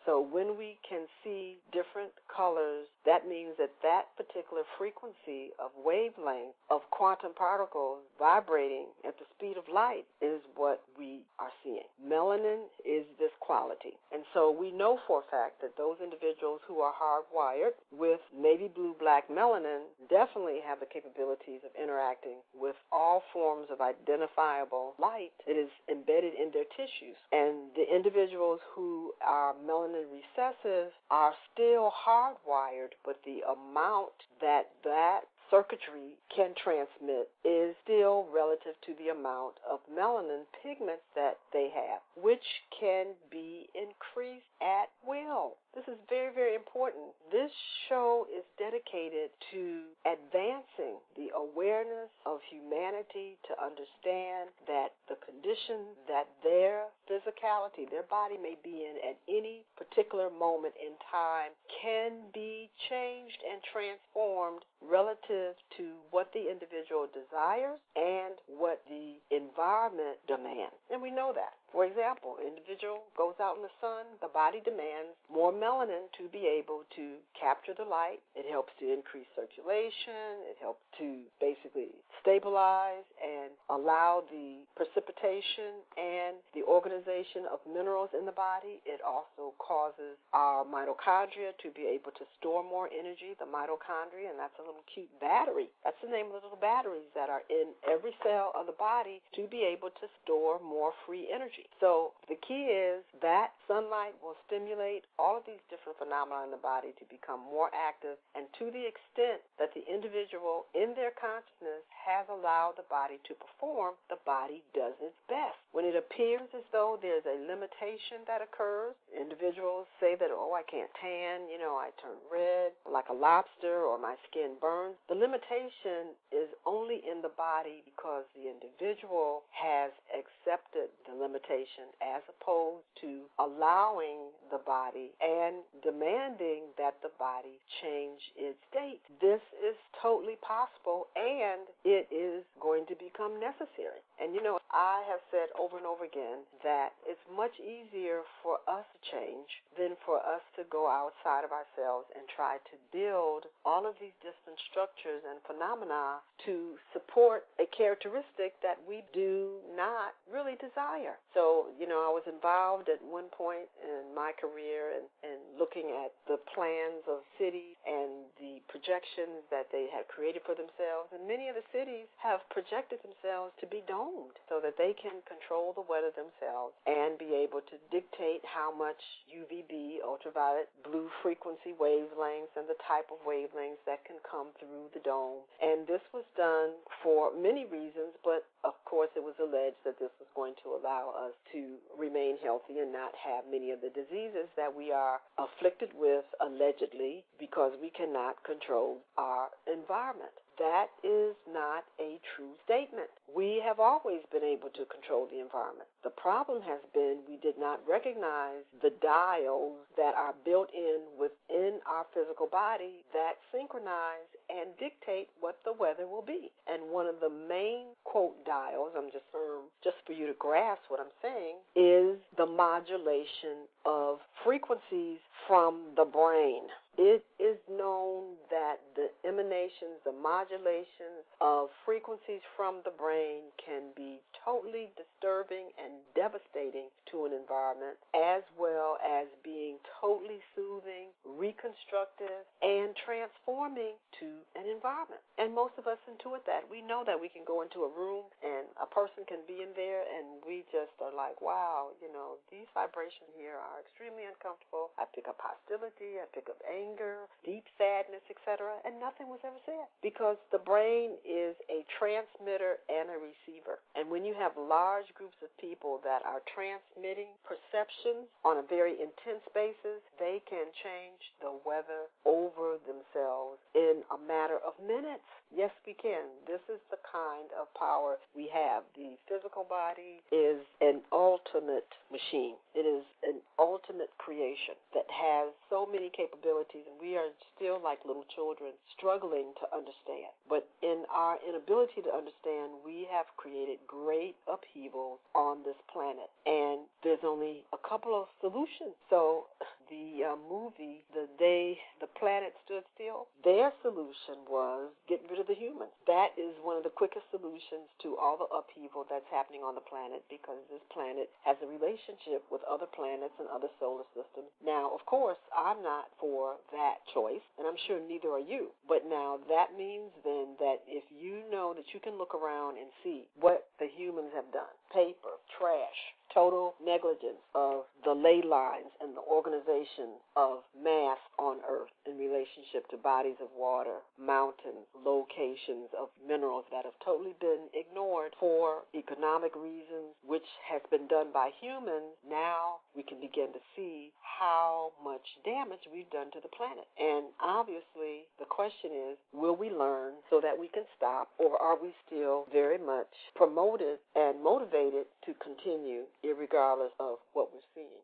So when we can see different colors, that means that that particular frequency of wavelength of quantum particles vibrating at the speed of light is what we are seeing. Melanin is this quality. And so we know for a fact that those individuals who are hardwired with navy blue black melanin definitely have the capabilities of interacting with all forms of identifiable light that is embedded in their tissues. And the individuals who are melanin recessive are still hardwired, but the amount that circuitry can transmit is still relative to the amount of melanin pigments that they have, which can be increased at will. This is very, very important. This show is dedicated to advancing the awareness of humanity to understand that the condition that their physicality, their body may be in at any particular moment in time can be changed and transformed relative to what the individual desires and what the environment demands. And we know that. For example, an individual goes out in the sun, the body demands more melanin to be able to capture the light. It helps to increase circulation. It helps to basically stabilize and allow the precipitation and the organization of minerals in the body. It also causes our mitochondria to be able to store more energy, the mitochondria, and that's a little cute battery. That's the name of the little batteries that are in every cell of the body to be able to store more free energy. So the key is that sunlight will stimulate all of these different phenomena in the body to become more active, and to the extent that the individual in their consciousness has allowed the body to perform, the body does its best. When it appears as though there's a limitation that occurs, individuals say that, oh, I can't tan, I turn red like a lobster, or my skin burns. The limitation is only in the body because the individual has accepted the limitation as opposed to allowing the body and demanding that the body change its state. This is totally possible, and it is going to become necessary. And I have said over and over again that it's much easier for us to change than for us to go outside of ourselves and try to build all of these different structures and phenomena to support a characteristic that we do not really desire. So, I was involved at one point in my career in looking at the plans of cities and the projections that they had created for themselves. And many of the cities have projected themselves to be domed so that they can control the weather themselves and be able to dictate how much UVB, ultraviolet blue frequency wavelengths, and the type of wavelengths that can come through the dome. And this was done for many reasons, but of course it was alleged that this was going to allow us to remain healthy and not have many of the diseases that we are afflicted with, allegedly, because we cannot control our environment. That is not a true statement. We have always been able to control the environment. The problem has been we did not recognize the dials that are built in within our physical body that synchronize and dictate what the weather will be. And one of the main quote dials, I'm just for you to grasp what I'm saying, is the modulation of frequencies from the brain. It is known that the emanations, the modulations of frequencies from the brain can be totally disturbing and devastating to an environment, as well as being totally soothing, reconstructive, and transforming to an environment. And most of us intuit that. We know that we can go into a room and a person can be in there and we just are like, wow, these vibrations here are extremely uncomfortable. I pick up hostility, I pick up anger, deep sadness, etc., and nothing was ever said because the brain is a transmitter and a receiver. And when you have large groups of people that are transmitting perceptions on a very intense basis, they can change the weather over themselves in a matter of minutes. Yes, we can. This is the kind of power we have. The physical body is an ultimate machine. It is an ultimate creation that has so many capabilities, and we are still like little children struggling to understand. But in our inability to understand, we have created great upheavals on this planet, and there's only a couple of solutions. So the movie, The Day the Planet Stood Still, their solution was get rid of the humans. That is one of the quickest solutions to all the upheaval that's happening on the planet, because this planet has a relationship with other planets and other solar systems. Now, of course, I'm not for that choice, and I'm sure neither are you. But now that means then that if you know that you can look around and see what the humans have done, paper, trash, total negligence of the ley lines and the organization of mass on Earth in relationship to bodies of water, mountains, locations of minerals that have totally been ignored for economic reasons, which has been done by humans. Now we can begin to see how much damage we've done to the planet. And obviously the question is, will we learn so that we can stop, or are we still very much promoted and motivated to continue irregardless of what we're seeing?